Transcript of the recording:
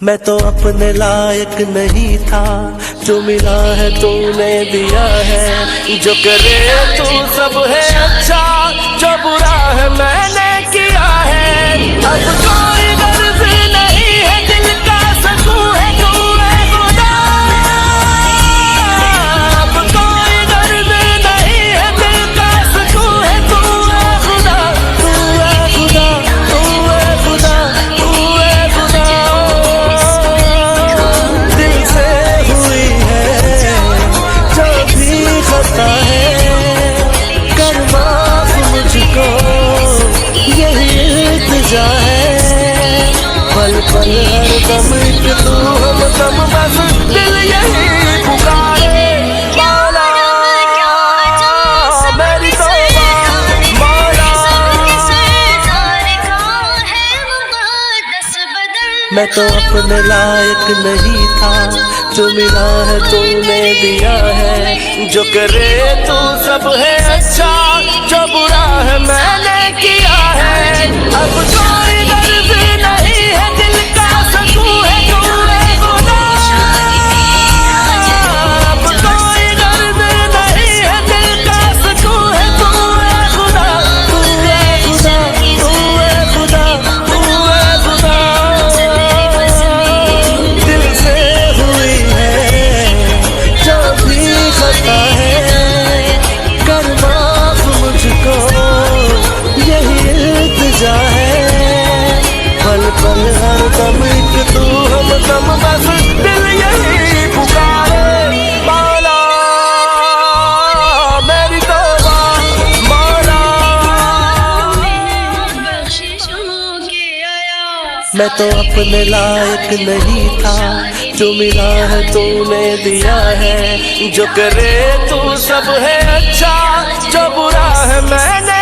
मैं तो अपने लायक नहीं था, जो मिला है तूने दिया है। जो करे तू सब है अच्छा, जो बुरा है मैंने किया है। अब कोई गर्ज नहीं है, दिल का सुकून है तू है खुदा। अब कोई गर्ज नहीं है, दिल का सुकून है तू है खुदा। तू है खुदा, तू है खुदा, तू है खुदा। दिल से हुई है जो भी खता है, कर माफ मुझको यही इल्तिजा है। पल पल हर दम एक तू हम दम, बस दिल यही पुकारे। मौला मेरी तौबा, मौला। मैं तो अपने लायक नहीं था, जो मिला है तूने दिया है। जो करे तू सब है अच्छा, जो बुरा है मैंने किया है। अब कोई गर्ज नहीं है, दिल का सुकून है तू है खुदा। अब कोई गर्ज नहीं है, दिल का सुकून है तू है खुदा। तू है खुदा, तू है खुदा, तू है खुदा। दिल से हुई है जो भी खता है, कर माफ मुझको यही इल्तिजा है। पल पल हर दम एक तू हम दम, बस दिल यही पुकारे। मौला मेरी तौबा, मौला। मैं तो अपने लायक नहीं था, जो मिला है तूने दिया है। जो करे तू सब है अच्छा, जो बुरा है मैंने